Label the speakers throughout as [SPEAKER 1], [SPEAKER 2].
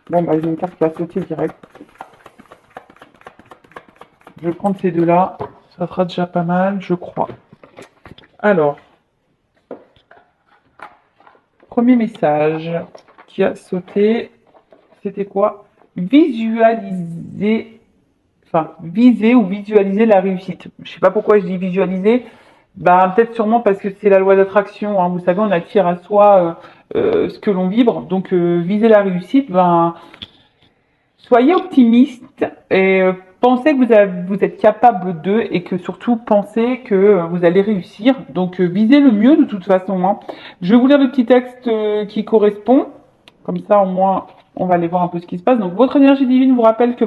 [SPEAKER 1] Bon, bah, j'ai une carte qui va sauter direct. Je vais prendre ces deux-là. Ça fera déjà pas mal, je crois. Alors, premier message qui a sauté, c'était quoi? Visualiser, enfin, viser ou visualiser la réussite. Je sais pas pourquoi je dis visualiser. Bah, peut-être sûrement parce que c'est la loi d'attraction, hein. Vous savez, on attire à soi ce que l'on vibre. Donc, viser la réussite, ben, soyez optimiste et pensez que vous êtes capable d'eux et que surtout pensez que vous allez réussir. Donc visez le mieux de toute façon, hein. Je vais vous lire le petit texte qui correspond. Comme ça au moins on va aller voir un peu ce qui se passe. Donc votre énergie divine vous rappelle que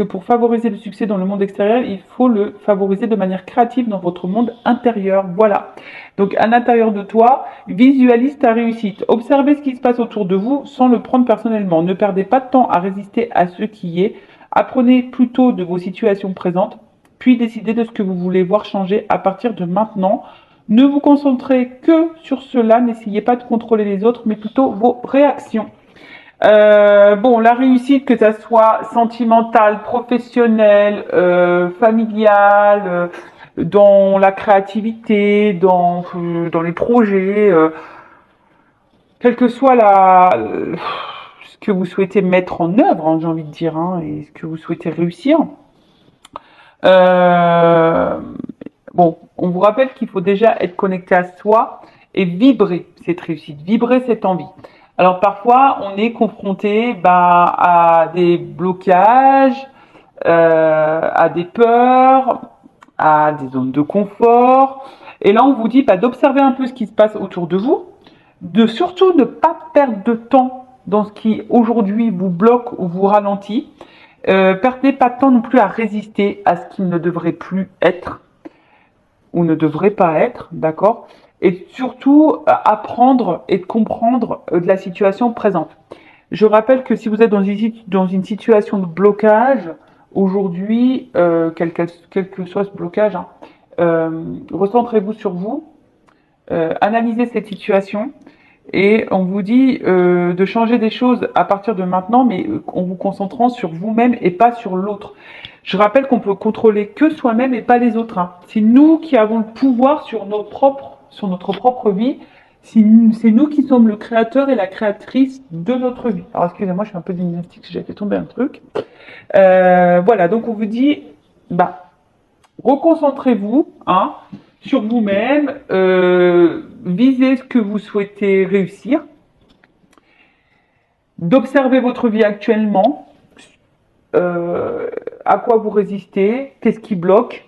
[SPEAKER 1] pour favoriser le succès dans le monde extérieur, il faut le favoriser de manière créative dans votre monde intérieur. Voilà. Donc à l'intérieur de toi, visualise ta réussite. Observez ce qui se passe autour de vous sans le prendre personnellement. Ne perdez pas de temps à résister à ce qui est. Apprenez plutôt de vos situations présentes, puis décidez de ce que vous voulez voir changer à partir de maintenant. Ne vous concentrez que sur cela, n'essayez pas de contrôler les autres, mais plutôt vos réactions. Bon, la réussite, que ça soit sentimentale, professionnelle, familiale, dans la créativité, dans les projets, quelle que soit ce que vous souhaitez mettre en œuvre, hein, j'ai envie de dire, hein, et ce que vous souhaitez réussir. Euh, bon, on vous rappelle qu'il faut déjà être connecté à soi et vibrer cette réussite, vibrer cette envie. Alors parfois, on est confronté à des blocages, à des peurs, à des zones de confort. Et là, on vous dit d'observer un peu ce qui se passe autour de vous, de surtout ne pas perdre de temps dans ce qui aujourd'hui vous bloque ou vous ralentit. Perdez pas de temps non plus à résister à ce qui ne devrait plus être ou ne devrait pas être, d'accord? Et surtout apprendre et comprendre de la situation présente. Je rappelle que si vous êtes dans une situation de blocage, aujourd'hui, quel que soit ce blocage, hein, recentrez-vous sur vous, analysez cette situation et on vous dit de changer des choses à partir de maintenant, mais en vous concentrant sur vous-même et pas sur l'autre. Je rappelle qu'on peut contrôler que soi-même et pas les autres, hein. C'est nous qui avons le pouvoir sur notre propre vie. C'est nous qui sommes le créateur et la créatrice de notre vie. Alors excusez-moi, je suis un peu gymnastique, j'ai fait tomber un truc. Voilà, donc on vous dit, reconcentrez-vous, hein, sur vous-même, visez ce que vous souhaitez réussir, d'observer votre vie actuellement, euh, à quoi vous résistez, qu'est-ce qui bloque,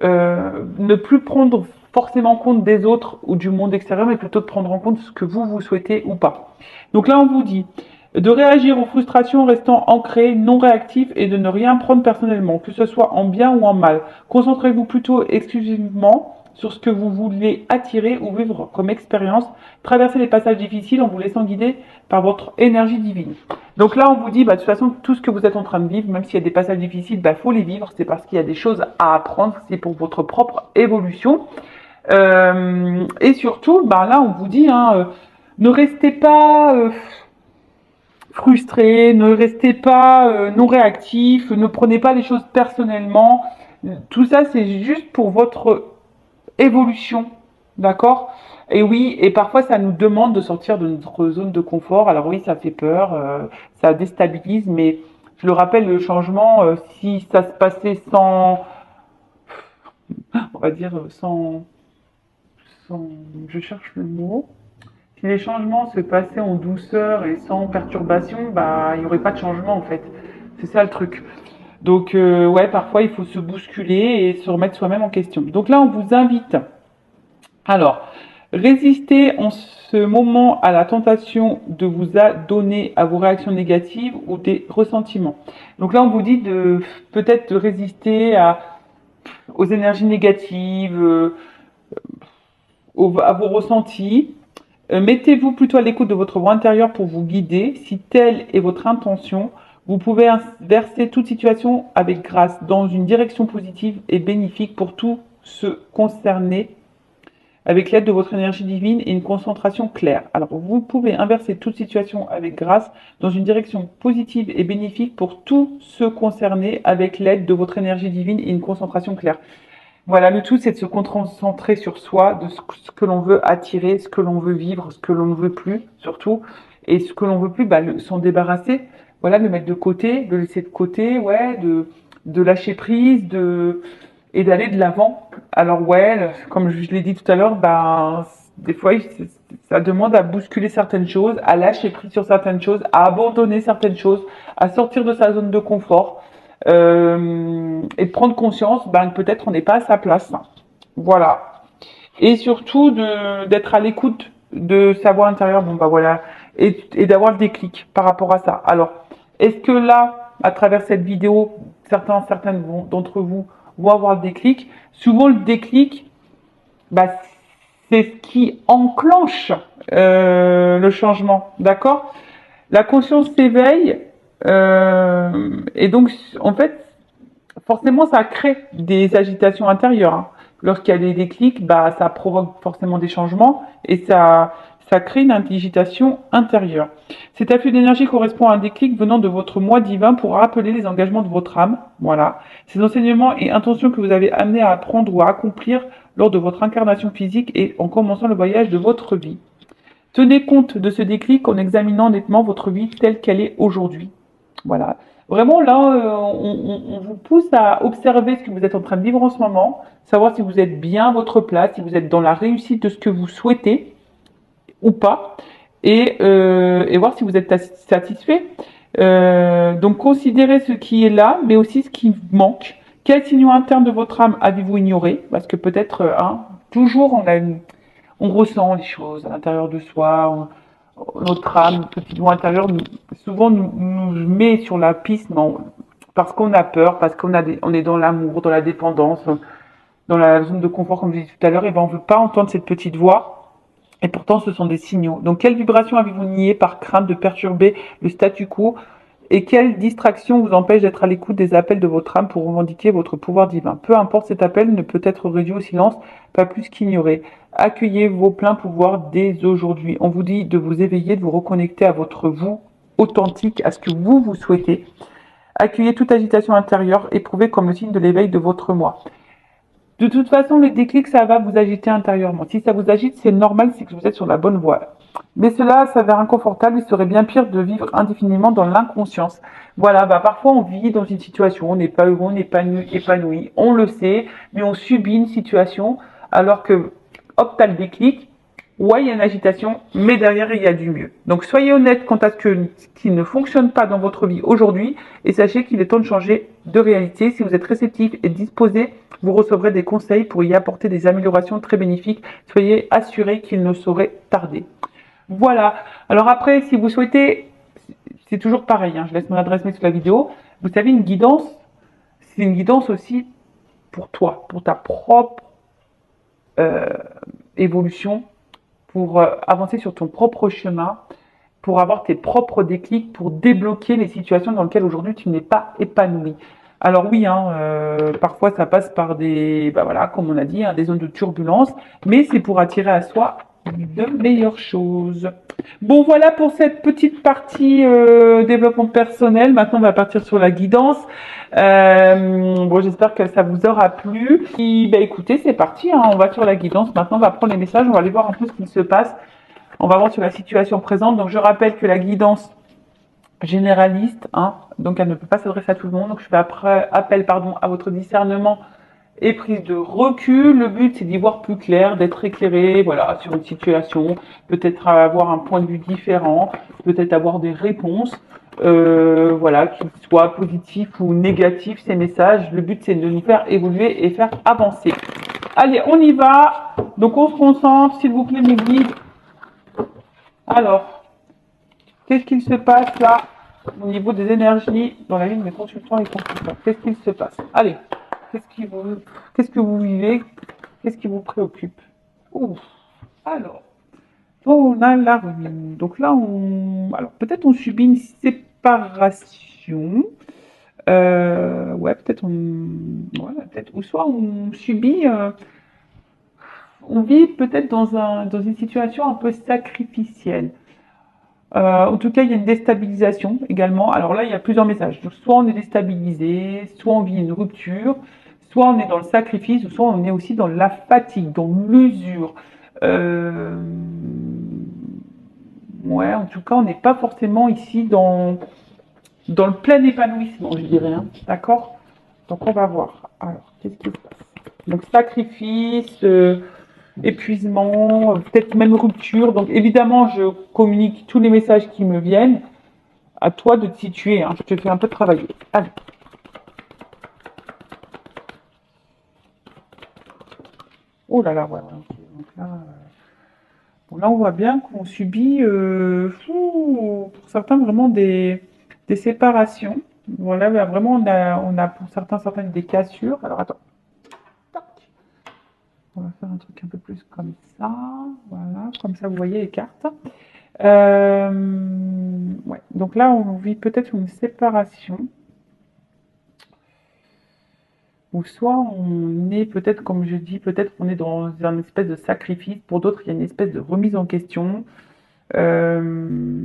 [SPEAKER 1] ne plus prendre forcément compte des autres ou du monde extérieur, mais plutôt de prendre en compte ce que vous souhaitez ou pas. Donc là, on vous dit de réagir aux frustrations en restant ancré, non réactif et de ne rien prendre personnellement, que ce soit en bien ou en mal. Concentrez-vous plutôt exclusivement sur ce que vous voulez attirer ou vivre comme expérience. Traversez les passages difficiles en vous laissant guider par votre énergie divine. Donc là, on vous dit, de toute façon, tout ce que vous êtes en train de vivre, même s'il y a des passages difficiles, faut les vivre. C'est parce qu'il y a des choses à apprendre. C'est pour votre propre évolution. Et surtout, là, on vous dit, hein, ne restez pas frustré, ne restez pas non réactif, ne prenez pas les choses personnellement. Tout ça, c'est juste pour votre évolution, d'accord? Et oui, et parfois ça nous demande de sortir de notre zone de confort. Alors oui, ça fait peur, ça déstabilise, mais je le rappelle, le changement, si ça se passait sans, on va dire, sans, je cherche le mot. Si les changements se passaient en douceur et sans perturbation, il n'y aurait pas de changement en fait. C'est ça le truc. Donc ouais, parfois il faut se bousculer et se remettre soi-même en question. Donc là, on vous invite. Alors, résistez en ce moment à la tentation de vous adonner à vos réactions négatives ou des ressentiments. Donc là, on vous dit de peut-être de résister aux énergies négatives, à vos ressentis. Mettez-vous plutôt à l'écoute de votre voix intérieure pour vous guider. Si telle est votre intention, vous pouvez inverser toute situation avec grâce dans une direction positive et bénéfique pour tous ceux concernés. avec l'aide de votre énergie divine et une concentration claire. Alors, vous pouvez inverser toute situation avec grâce dans une direction positive et bénéfique pour tous ceux concernés avec l'aide de votre énergie divine et une concentration claire. Voilà, le tout, c'est de se concentrer sur soi, de ce que l'on veut attirer, ce que l'on veut vivre, ce que l'on ne veut plus, surtout. Et ce que l'on veut plus, bah, s'en débarrasser. Voilà, le mettre de côté, le laisser de côté, ouais, de lâcher prise, et d'aller de l'avant. Alors, ouais, comme je l'ai dit tout à l'heure, bah, des fois, ça demande à bousculer certaines choses, à lâcher prise sur certaines choses, à abandonner certaines choses, à sortir de sa zone de confort et de prendre conscience ben, que peut-être on n'est pas à sa place. Voilà. Et surtout d'être à l'écoute de sa voix intérieure, bon bah voilà, et d'avoir le déclic par rapport à ça. Alors, est-ce que là, à travers cette vidéo, certaines d'entre vous vont avoir le déclic? Souvent le déclic, bah, c'est ce qui enclenche le changement, d'accord? La conscience s'éveille et donc en fait forcément, ça crée des agitations intérieures. Hein. Lorsqu'il y a des déclics, bah, ça provoque forcément des changements et ça crée une agitation intérieure. Cet afflux d'énergie correspond à un déclic venant de votre moi divin pour rappeler les engagements de votre âme. Voilà. Ces enseignements et intentions que vous avez amenés à apprendre ou à accomplir lors de votre incarnation physique et en commençant le voyage de votre vie. Tenez compte de ce déclic en examinant nettement votre vie telle qu'elle est aujourd'hui. Voilà. Vraiment, là, on vous pousse à observer ce que vous êtes en train de vivre en ce moment, savoir si vous êtes bien à votre place, si vous êtes dans la réussite de ce que vous souhaitez ou pas, et voir si vous êtes satisfait. Donc, considérez ce qui est là, mais aussi ce qui manque. Quels signaux internes de votre âme avez-vous ignoré? Parce que peut-être, toujours on ressent les choses à l'intérieur de soi, notre âme, notre petit doigt intérieur, souvent nous met sur la piste, non, parce qu'on a peur, parce on est dans l'amour, dans la dépendance, dans la zone de confort, comme je disais tout à l'heure, et ben on veut pas entendre cette petite voix, et pourtant ce sont des signaux. Donc quelle vibration avez-vous nié par crainte de perturber le statu quo, et quelle distraction vous empêche d'être à l'écoute des appels de votre âme pour revendiquer votre pouvoir divin? Peu importe, cet appel ne peut être réduit au silence, pas plus qu'ignoré. Accueillez vos pleins pouvoirs dès aujourd'hui. On vous dit de vous éveiller, de vous reconnecter à votre vous authentique, à ce que vous souhaitez. Accueillez toute agitation intérieure, éprouvée comme le signe de l'éveil de votre moi. De toute façon, le déclic, ça va vous agiter intérieurement. Si ça vous agite, c'est normal, c'est que vous êtes sur la bonne voie. Mais cela s'avère inconfortable, il serait bien pire de vivre indéfiniment dans l'inconscience. Voilà, bah parfois on vit dans une situation, on n'est pas heureux, on n'est pas épanoui, on le sait, mais on subit une situation, alors que, hop, t'as le déclic, ouais, il y a une agitation, mais derrière, il y a du mieux. Donc soyez honnête quant à ce qui ne fonctionne pas dans votre vie aujourd'hui, et sachez qu'il est temps de changer de réalité. Si vous êtes réceptif et disposé, vous recevrez des conseils pour y apporter des améliorations très bénéfiques. Soyez assurés qu'il ne saurait tarder. Voilà. Alors après, si vous souhaitez, c'est toujours pareil, hein, je laisse mon adresse mail sous la vidéo. Vous savez, une guidance, c'est une guidance aussi pour toi, pour ta propre euh, évolution, pour avancer sur ton propre chemin, pour avoir tes propres déclics, pour débloquer les situations dans lesquelles aujourd'hui tu n'es pas épanoui. Alors oui, hein, parfois ça passe par des, bah voilà, comme on a dit, hein, des zones de turbulence, mais c'est pour attirer à soi de meilleures choses. Bon, voilà pour cette petite partie développement personnel. Maintenant, on va partir sur la guidance. Bon, j'espère que ça vous aura plu. Et, bah, écoutez, c'est parti. Hein, on va sur la guidance. Maintenant, on va prendre les messages. On va aller voir un peu ce qui se passe. On va voir sur la situation présente. Donc, je rappelle que la guidance généraliste, hein, donc elle ne peut pas s'adresser à tout le monde. Donc, je fais appel à votre discernement et prise de recul. Le but, c'est d'y voir plus clair, d'être éclairé, voilà, sur une situation, peut-être avoir un point de vue différent, peut-être avoir des réponses, voilà, qu'ils soient positifs ou négatifs, ces messages. Le but, c'est de nous faire évoluer et faire avancer. Allez, on y va. Donc, on se concentre, s'il vous plaît, mes guides. Alors, qu'est-ce qu'il se passe là, au niveau des énergies dans la vie de mes consultants et consultants? Qu'est-ce qu'il se passe? Allez. Qu'est-ce que vous vivez? Qu'est-ce qui vous préoccupe? Ouf. Alors, on a la ruine. Donc là, alors peut-être on subit une séparation. Ouais, peut-être voilà, peut-être. Ou soit on subit On vit peut-être dans une situation un peu sacrificielle. En tout cas, il y a une déstabilisation également. Alors là, il y a plusieurs messages. Donc, soit on est déstabilisé, soit on vit une rupture, soit on est dans le sacrifice, ou soit on est aussi dans la fatigue, dans l'usure. Euh, ouais, en tout cas, on n'est pas forcément ici dans le plein épanouissement, je dirais. Hein. D'accord? Donc, on va voir. Alors, qu'est-ce qui se passe? Donc, sacrifice, épuisement, peut-être même rupture. Donc, évidemment, je communique tous les messages qui me viennent. À toi de te situer, hein. Je te fais un peu travailler. Allez. Oh là là, ouais, ouais, ok. Donc là, bon, là, on voit bien qu'on subit, pour certains, vraiment des séparations. Voilà, bah, vraiment, on a pour certains, certaines des cassures. Alors, attends. Tac. On va faire un truc un peu plus comme ça. Voilà, comme ça, vous voyez les cartes. Ouais. Donc là, on vit peut-être une séparation. Ou soit on est peut-être, comme je dis, peut-être qu'on est dans un espèce de sacrifice. Pour d'autres, il y a une espèce de remise en question. Euh,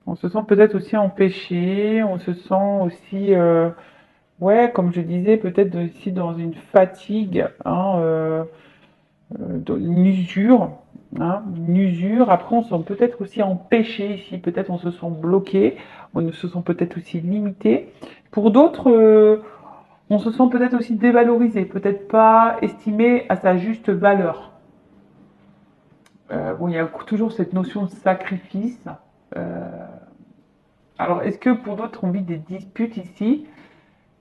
[SPEAKER 1] on se sent peut-être aussi empêché. On se sent aussi, ouais, comme je disais, peut-être aussi dans une fatigue, hein, dans une usure. Hein, une usure. Après, on se sent peut-être aussi empêché ici. Peut-être on se sent bloqué. On se sent peut-être aussi limité. Pour d'autres, on se sent peut-être aussi dévalorisé, peut-être pas estimé à sa juste valeur. Bon, il y a toujours cette notion de sacrifice. Euh, alors, est-ce que pour d'autres, on vit des disputes ici?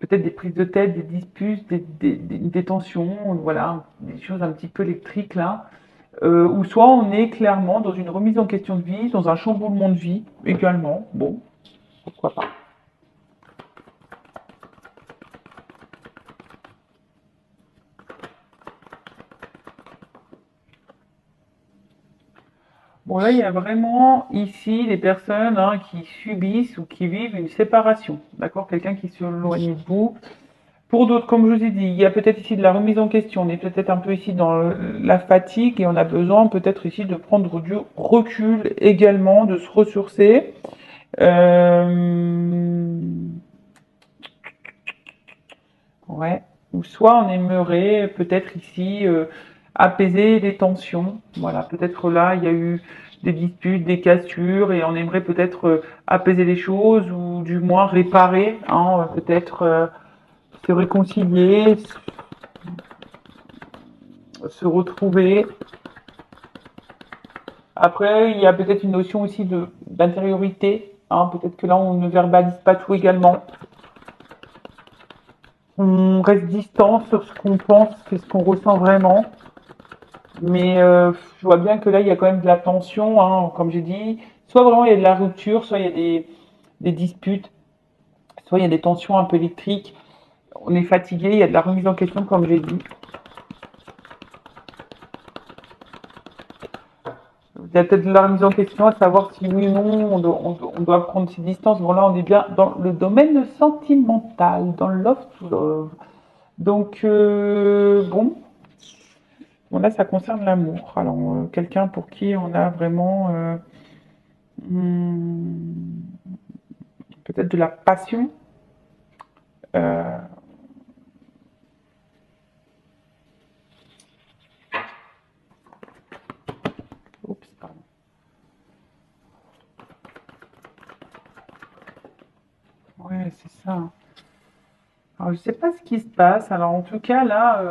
[SPEAKER 1] Peut-être des prises de tête, des disputes, des tensions, voilà, des choses un petit peu électriques là. Ou soit on est clairement dans une remise en question de vie, dans un chamboulement de vie également. Bon, pourquoi pas. Bon, là, il y a vraiment ici des personnes hein, qui subissent ou qui vivent une séparation. D'accord? Quelqu'un qui s'éloigne de vous. Pour d'autres, comme je vous ai dit, il y a peut-être ici de la remise en question. On est peut-être un peu ici dans la fatigue et on a besoin peut-être ici de prendre du recul également, de se ressourcer. Euh, ouais. Ou soit on aimerait peut-être ici apaiser les tensions. Voilà, peut-être là il y a eu des disputes, des cassures et on aimerait peut-être apaiser les choses ou du moins réparer, hein, peut-être se réconcilier, se retrouver. Après, il y a peut-être une notion aussi de d'intériorité. Hein, peut-être que là on ne verbalise pas tout également. On reste distant sur ce qu'on pense et ce qu'on ressent vraiment. Mais je vois bien que là, il y a quand même de la tension, hein, comme j'ai dit. Soit vraiment il y a de la rupture, soit il y a des disputes, soit il y a des tensions un peu électriques. On est fatigué, il y a de la remise en question, comme j'ai dit. Il y a peut-être de la remise en question à savoir si oui ou non on doit prendre ses distances. Bon, là, on est bien dans le domaine sentimental, dans le love to love. Donc, bon, là, ça concerne l'amour. Alors, quelqu'un pour qui on a vraiment hmm, peut-être de la passion. Euh, oups, pardon. Ouais, c'est ça. Alors, je sais pas ce qui se passe. Alors, en tout cas, là,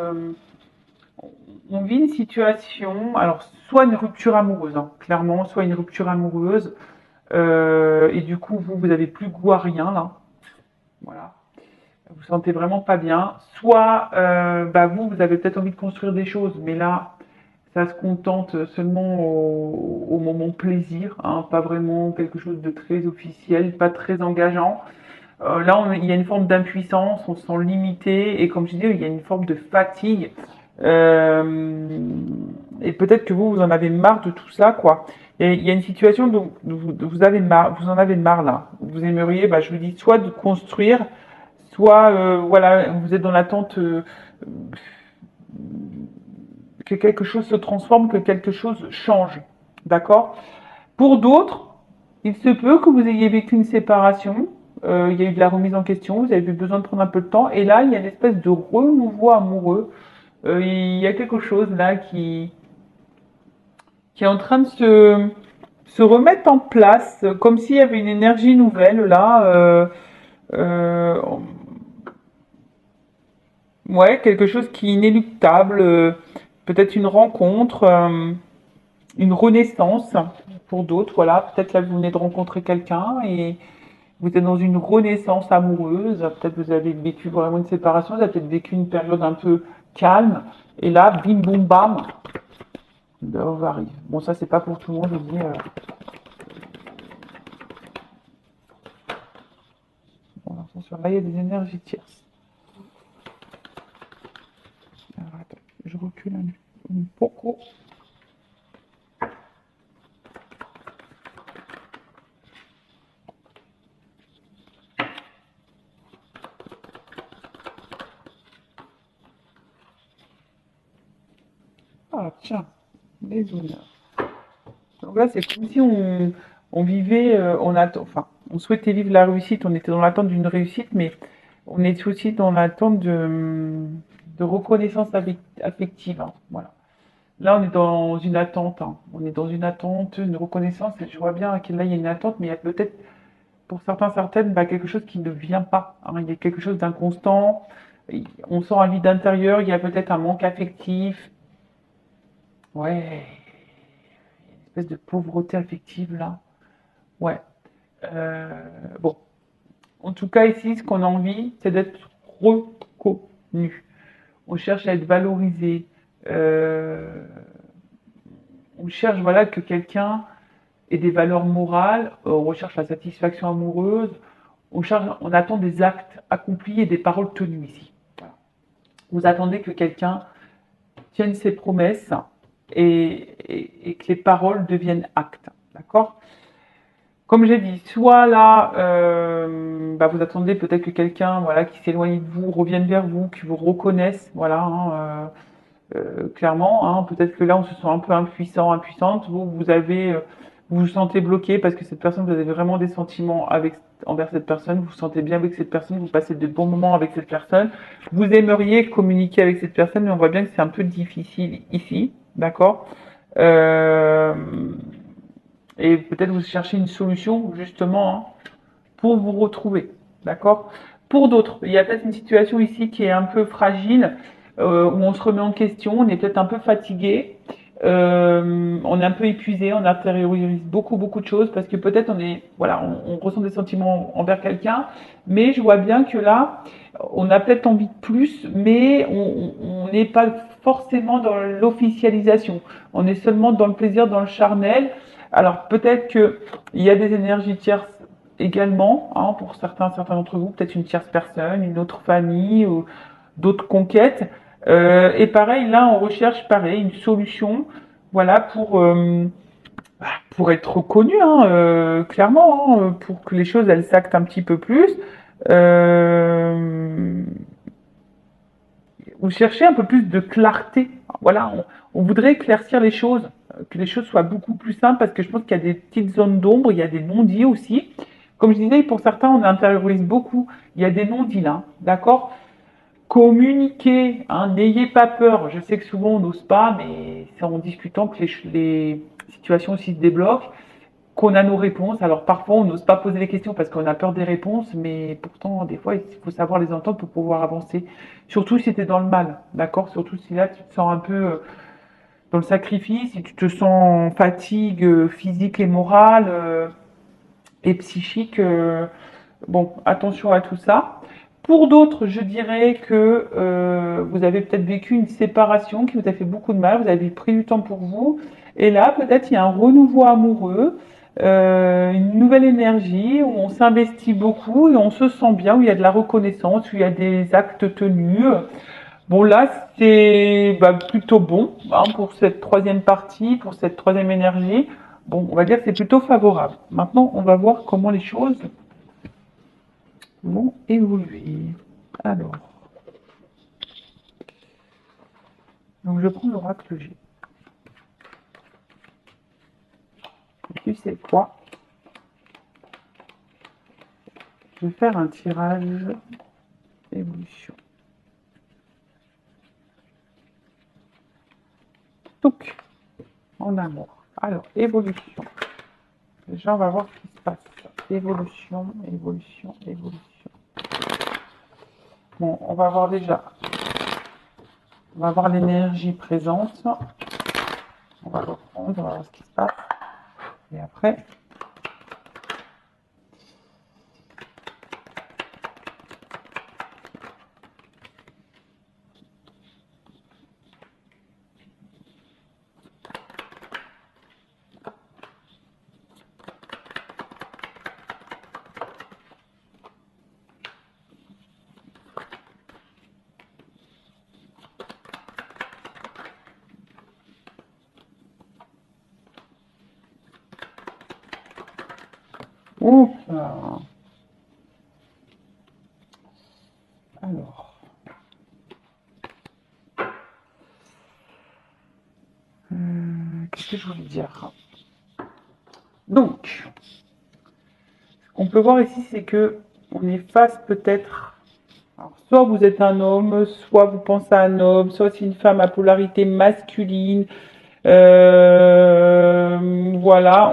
[SPEAKER 1] on vit une situation, alors, soit une rupture amoureuse, hein, clairement, soit une rupture amoureuse, et du coup, vous avez plus goût à rien, là. Voilà. Vous vous sentez vraiment pas bien. Soit, bah, vous avez peut-être envie de construire des choses, mais là, ça se contente seulement au moment plaisir, hein, pas vraiment quelque chose de très officiel, pas très engageant. Là, il y a une forme d'impuissance, on se sent limité, et comme je dis, il y a une forme de fatigue. Euh, et peut-être que vous en avez marre de tout ça, quoi. Et il y a une situation dont vous avez marre, vous en avez marre là. Vous aimeriez, bah, je vous dis, soit de construire, soit, voilà, vous êtes dans l'attente que quelque chose se transforme, que quelque chose change. D'accord? Pour d'autres, il se peut que vous ayez vécu une séparation, il y a eu de la remise en question, vous avez eu besoin de prendre un peu de temps, et là, il y a une espèce de renouveau amoureux. Il y a quelque chose là qui est en train de se remettre en place, comme s'il y avait une énergie nouvelle là. Euh, ouais, quelque chose qui est inéluctable, peut-être une rencontre, une renaissance pour d'autres. Voilà, peut-être là vous venez de rencontrer quelqu'un et vous êtes dans une renaissance amoureuse. Peut-être vous avez vécu vraiment une séparation, vous avez peut-être vécu une période un peu calme. Et là, bim boum bam, love arrive. Bon, ça c'est pas pour tout le monde, je vous dis. Bon, attention, là il y a des énergies tierces. Alors, attends, je recule un peu. Ah tiens, les honneurs. Donc là, c'est comme si on vivait, enfin, on souhaitait vivre la réussite, on était dans l'attente d'une réussite, mais on est aussi dans l'attente de reconnaissance affective, hein, voilà. Là, on est dans une attente, hein. On est dans une attente, une reconnaissance, et je vois bien que là, il y a une attente, mais il y a peut-être, pour certains, certaines, bah, quelque chose qui ne vient pas, hein. Il y a quelque chose d'inconstant, on sent un vide intérieur, il y a peut-être un manque affectif, ouais, une espèce de pauvreté affective, là. Ouais. Euh, bon, en tout cas, ici, ce qu'on a envie, c'est d'être reconnu. On cherche à être valorisé. Euh, on cherche, voilà, que quelqu'un ait des valeurs morales. On recherche la satisfaction amoureuse. On attend des actes accomplis et des paroles tenues ici. Voilà. Vous attendez que quelqu'un tienne ses promesses et que les paroles deviennent actes. D'accord? Comme j'ai dit, soit là, bah, vous attendez peut-être que quelqu'un, voilà, qui s'éloigne de vous revienne vers vous, qui vous reconnaisse, voilà, hein, clairement, hein. Peut-être que là, on se sent un peu impuissant, impuissante. Vous vous sentez bloqué parce que cette personne, vous avez vraiment des sentiments envers cette personne. Vous vous sentez bien avec cette personne. Vous passez de bons moments avec cette personne. Vous aimeriez communiquer avec cette personne, mais on voit bien que c'est un peu difficile ici, d'accord? Euh, et peut-être vous cherchez une solution justement, hein, pour vous retrouver. D'accord? Pour d'autres, il y a peut-être une situation ici qui est un peu fragile, où on se remet en question, on est peut-être un peu fatigué, on est un peu épuisé, on intériorise beaucoup, beaucoup de choses parce que peut-être voilà, on ressent des sentiments envers quelqu'un, mais je vois bien que là, on a peut-être envie de plus, mais on n'est pas forcément dans l'officialisation. On est seulement dans le plaisir, dans le charnel. Alors peut-être que il y a des énergies tierces également, hein, pour certains d'entre vous, peut-être une tierce personne, une autre famille ou d'autres conquêtes. Et pareil, là, on recherche pareil une solution, voilà, pour être reconnu, hein, clairement, hein, pour que les choses elles s'actent un petit peu plus. Euh, vous cherchez un peu plus de clarté. Voilà, on voudrait éclaircir les choses, que les choses soient beaucoup plus simples, parce que je pense qu'il y a des petites zones d'ombre, il y a des non-dits aussi. Comme je disais, pour certains, on intériorise beaucoup. Il y a des non-dits là, d'accord? Communiquez, hein, n'ayez pas peur. Je sais que souvent on n'ose pas, mais c'est en discutant que les situations aussi se débloquent, qu'on a nos réponses. Alors parfois on n'ose pas poser les questions parce qu'on a peur des réponses, mais pourtant des fois il faut savoir les entendre pour pouvoir avancer. Surtout si tu es dans le mal, d'accord? Surtout si là tu te sens un peu dans le sacrifice, si tu te sens en fatigue physique et morale et psychique. Bon, attention à tout ça. Pour d'autres, je dirais que vous avez peut-être vécu une séparation qui vous a fait beaucoup de mal, vous avez pris du temps pour vous, et là, peut-être il y a un renouveau amoureux, une nouvelle énergie, où on s'investit beaucoup et on se sent bien, où il y a de la reconnaissance, où il y a des actes tenus. Bon, là, c'est bah, plutôt bon, hein, pour cette troisième partie, pour cette troisième énergie. Bon, on va dire que c'est plutôt favorable. Maintenant, on va voir comment les choses vont évoluer. Alors, Donc je prends l'oracle G. Tu sais quoi? Je vais faire un tirage évolution. Donc, en amour. Alors, évolution. Déjà, on va voir ce qui se passe. Évolution, évolution, évolution. Bon, on va voir déjà. On va voir l'énergie présente. On va reprendre, on va voir ce qui se passe. Et après, oups, alors, qu'est-ce que je voulais dire? Donc, ce qu'on peut voir ici, c'est que on est face peut-être. Alors, soit vous êtes un homme, soit vous pensez à un homme, soit c'est une femme à polarité masculine. Voilà,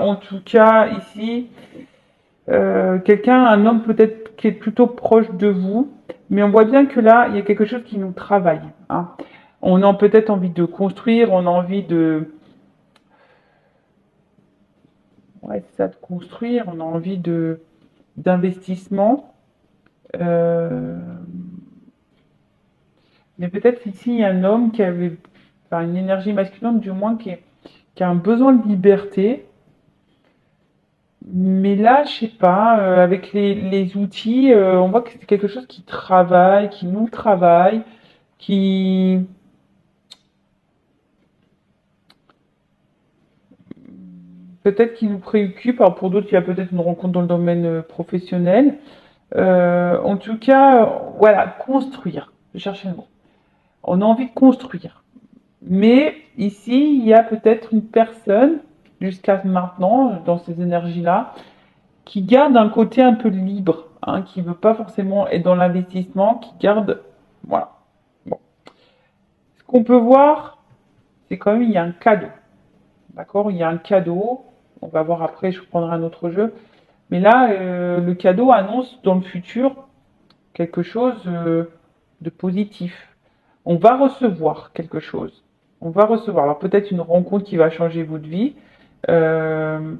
[SPEAKER 1] en tout cas, ici, quelqu'un, un homme peut-être qui est plutôt proche de vous, mais on voit bien que là, il y a quelque chose qui nous travaille. Hein. On a peut-être envie de construire, on a envie de... Ouais, c'est ça, de construire, on a envie de d'investissement. Euh, mais peut-être ici, il y a un homme qui avait, enfin, une énergie masculine, du moins, qui a un besoin de liberté. Mais là, je sais pas, avec les outils, on voit que c'est quelque chose qui travaille, qui nous travaille, qui peut-être qui nous préoccupe. Alors pour d'autres, il y a peut-être une rencontre dans le domaine professionnel. En tout cas, voilà, construire. Je cherchais le mot. On a envie de construire. Mais ici, il y a peut-être une personne, jusqu'à maintenant, dans ces énergies-là, qui garde un côté un peu libre, hein, qui veut pas forcément être dans l'investissement, qui garde, voilà. Bon. Ce qu'on peut voir, c'est quand même il y a un cadeau, d'accord? Il y a un cadeau. On va voir après, je prendrai un autre jeu. Mais là, le cadeau annonce dans le futur quelque chose de positif. On va recevoir quelque chose. On va recevoir. Alors peut-être une rencontre qui va changer votre vie. Euh,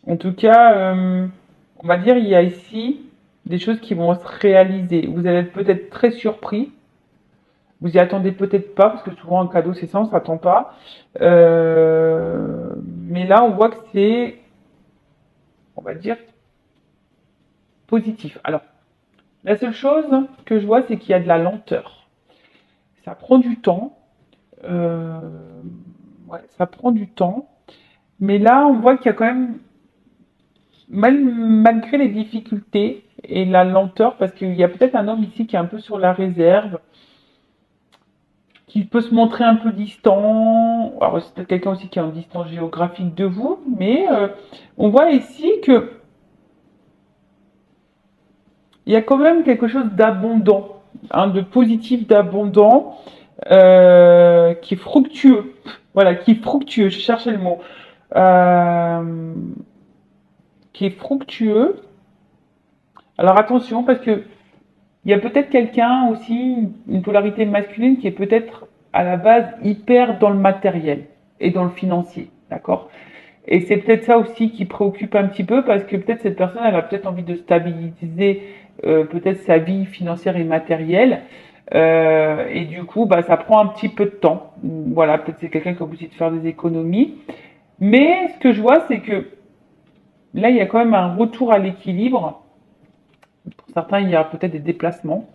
[SPEAKER 1] En tout cas, on va dire il y a ici des choses qui vont se réaliser. Vous allez être peut-être très surpris. Vous y attendez peut-être pas, parce que souvent un cadeau c'est ça, on s'attend pas. Mais là, on voit que c'est, on va dire, positif. Alors, la seule chose que je vois, c'est qu'il y a de la lenteur. Ça prend du temps. Euh, ouais, ça prend du temps. Mais là, on voit qu'il y a quand même, malgré les difficultés et la lenteur, parce qu'il y a peut-être un homme ici qui est un peu sur la réserve, qui peut se montrer un peu distant. Alors, c'est peut-être quelqu'un aussi qui est en distance géographique de vous, mais on voit ici que il y a quand même quelque chose d'abondant, hein, de positif, d'abondant, qui est fructueux. Voilà, qui est fructueux, je cherchais le mot. Euh, qui est fructueux. Alors attention, parce que il y a peut-être quelqu'un aussi, une polarité masculine, qui est peut-être à la base hyper dans le matériel et dans le financier, d'accord? Et c'est peut-être ça aussi qui préoccupe un petit peu parce que peut-être cette personne, elle a peut-être envie de stabiliser peut-être sa vie financière et matérielle. Et du coup, bah, ça prend un petit peu de temps. Voilà, peut-être c'est quelqu'un qui a envie de faire des économies. Mais ce que je vois, c'est que là, il y a quand même un retour à l'équilibre. Pour certains, il y a peut-être des déplacements.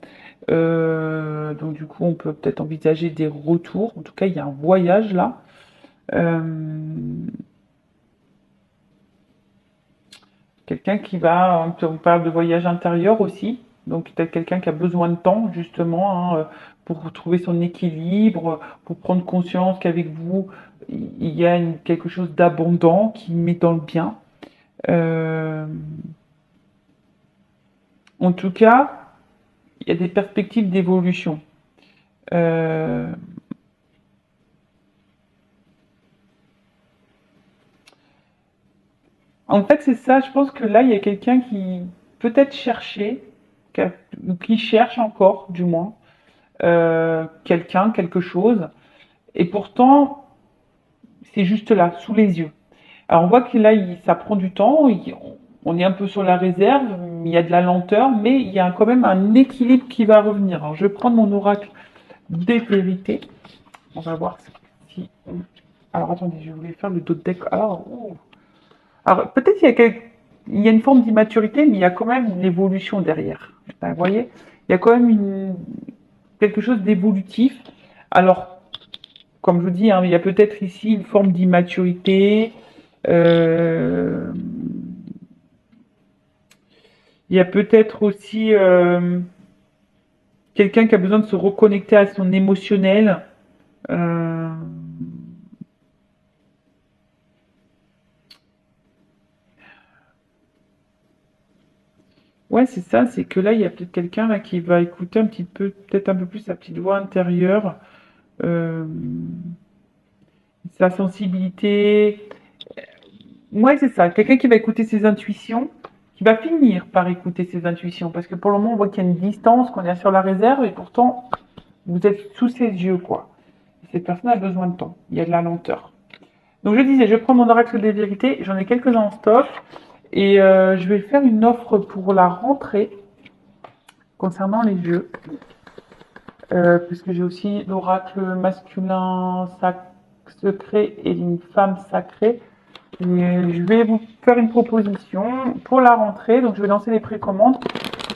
[SPEAKER 1] Donc du coup, on peut peut-être envisager des retours. En tout cas, il y a un voyage là. Euh, Quelqu'un qui va, on parle de voyage intérieur aussi. Donc, peut-être quelqu'un qui a besoin de temps, justement, hein, pour trouver son équilibre, pour prendre conscience qu'avec vous, il y a quelque chose d'abondant qui met dans le bien. Euh, En tout cas, il y a des perspectives d'évolution. Euh, En fait, c'est ça. Je pense que là, il y a quelqu'un qui peut-être cherchait, qui cherche encore, du moins, quelqu'un, quelque chose. Et pourtant, c'est juste là, sous les yeux. Alors, on voit que là, ça prend du temps. On est un peu sur la réserve. Il y a de la lenteur, mais il y a quand même un équilibre qui va revenir. Alors, je vais prendre mon oracle des vérités. On va voir si. Alors, attendez, je voulais faire le dos de deck. Alors, peut-être il y a une forme d'immaturité, mais il y a quand même une évolution derrière. Vous voyez, il y a quand même quelque chose d'évolutif. Alors, comme je vous dis, hein, il y a peut-être ici une forme d'immaturité. euh, il y a peut-être aussi quelqu'un qui a besoin de se reconnecter à son émotionnel. Euh, Ouais, c'est ça, c'est que là, il y a peut-être quelqu'un là qui va écouter un petit peu, peut-être un peu plus sa petite voix intérieure, euh, sa sensibilité. Ouais, c'est ça, quelqu'un qui va écouter ses intuitions, qui va finir par écouter ses intuitions, parce que pour le moment, on voit qu'il y a une distance, qu'on est sur la réserve, et pourtant, vous êtes sous ses yeux, quoi. Et cette personne a besoin de temps, il y a de la lenteur. Donc je disais, je prends mon oracle des vérités, j'en ai quelques-uns en stock, et je vais faire une offre pour la rentrée concernant les jeux. Puisque j'ai aussi l'oracle masculin secret et une femme sacrée. Et je vais vous faire une proposition pour la rentrée, donc je vais lancer les précommandes.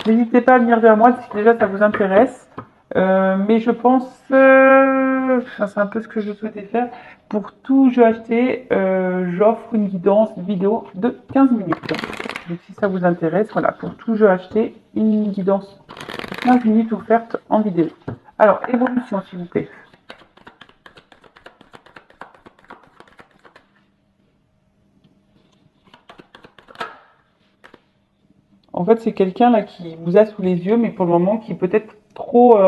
[SPEAKER 1] N'hésitez pas à venir vers moi si déjà ça vous intéresse. Mais je pense, enfin, c'est un peu ce que je souhaitais faire. Pour tout jeu acheté, j'offre une guidance vidéo de 15 minutes. Donc si ça vous intéresse, voilà, pour tout jeu acheté, une guidance de 15 minutes offerte en vidéo. Alors, évolution, s'il vous plaît. En fait, c'est quelqu'un là qui vous a sous les yeux, mais pour le moment qui est peut-être trop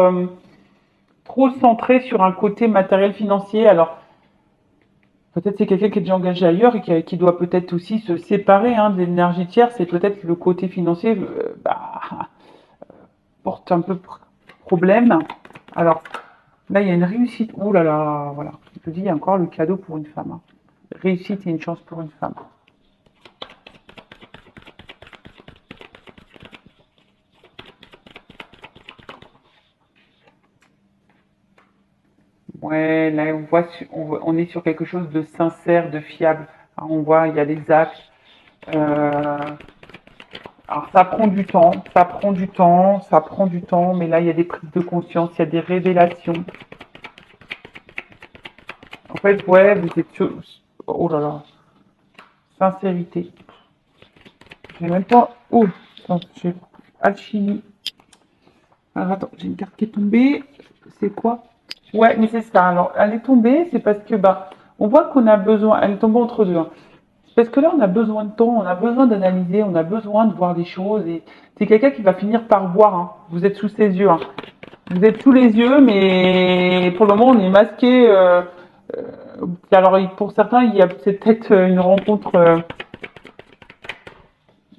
[SPEAKER 1] centré sur un côté matériel financier. Alors, peut-être c'est quelqu'un qui est déjà engagé ailleurs et qui doit peut-être aussi se séparer hein, de l'énergie tierce. Et peut-être le côté financier porte un peu problème. Alors, là, il y a une réussite. Oh là là, voilà. Je dis, il y a encore le cadeau pour une femme. Hein. Réussite et une chance pour une femme. Ouais, là, on est sur quelque chose de sincère, de fiable. Hein, on voit, il y a des actes. Euh, alors, ça prend du temps, ça prend du temps, ça prend du temps, mais là, il y a des prises de conscience, il y a des révélations. En fait, ouais, vous êtes sur... Oh là là, sincérité. J'ai même pas... Oh, attends, j'ai... Alchimie. Alors, attends, j'ai une carte qui est tombée. C'est quoi? Ouais, mais c'est ça. Alors, elle est tombée, c'est parce que, bah, on voit qu'on a besoin... Elle est tombée entre deux. Hein. Parce que là, on a besoin de temps, on a besoin d'analyser, on a besoin de voir des choses. Et c'est quelqu'un qui va finir par voir. Hein. Vous êtes sous ses yeux. Hein. Vous êtes sous les yeux, mais pour le moment, on est masqué. Alors, pour certains, il y a peut-être une rencontre.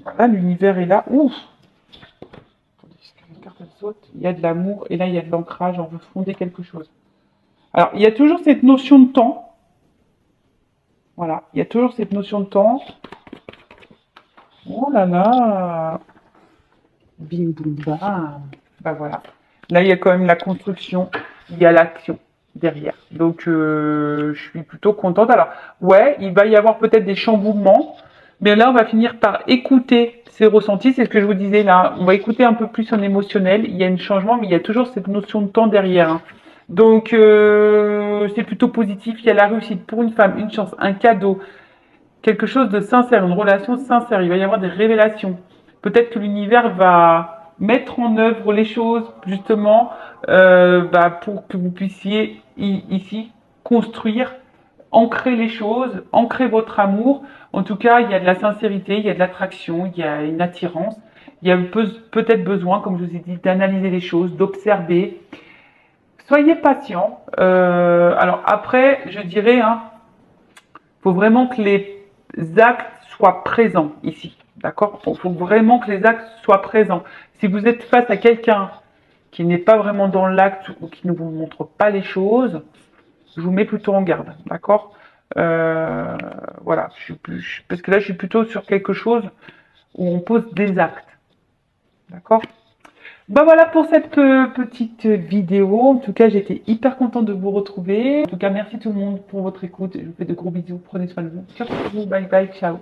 [SPEAKER 1] Voilà, l'univers est là. Ouf! Attendez, est-ce que la carte elle saute? Il y a de l'amour et là, il y a de l'ancrage. On veut fonder quelque chose. Alors, il y a toujours cette notion de temps. Voilà, il y a toujours cette notion de temps. Oh là là! Bim, boum, bam. Bah voilà. Là, il y a quand même la construction, il y a l'action derrière. Donc, je suis plutôt contente. Alors, ouais, il va y avoir peut-être des chamboulements, mais là, on va finir par écouter ses ressentis. C'est ce que je vous disais là. On va écouter un peu plus son émotionnel. Il y a un changement, mais il y a toujours cette notion de temps derrière. Hein. Donc, c'est plutôt positif. Il y a la réussite pour une femme, une chance, un cadeau, quelque chose de sincère, une relation sincère. Il va y avoir des révélations. Peut-être que l'univers va mettre en œuvre les choses justement pour que vous puissiez ici construire, ancrer les choses, ancrer votre amour. En tout cas, il y a de la sincérité, il y a de l'attraction, il y a une attirance. Il y a peut-être besoin, comme je vous ai dit, d'analyser les choses, d'observer. Soyez patient. Alors après, je dirais, hein, faut vraiment que les actes soient présents ici. D'accord? Il faut vraiment que les actes soient présents. Si vous êtes face à quelqu'un qui n'est pas vraiment dans l'acte ou qui ne vous montre pas les choses, je vous mets plutôt en garde. D'accord? Voilà. Parce que là, je suis plutôt sur quelque chose où on pose des actes. D'accord? Ben voilà pour cette petite vidéo. En tout cas, j'étais hyper contente de vous retrouver. En tout cas, merci tout le monde pour votre écoute. Je vous fais de gros bisous. Prenez soin de vous. Ciao, bye bye, ciao.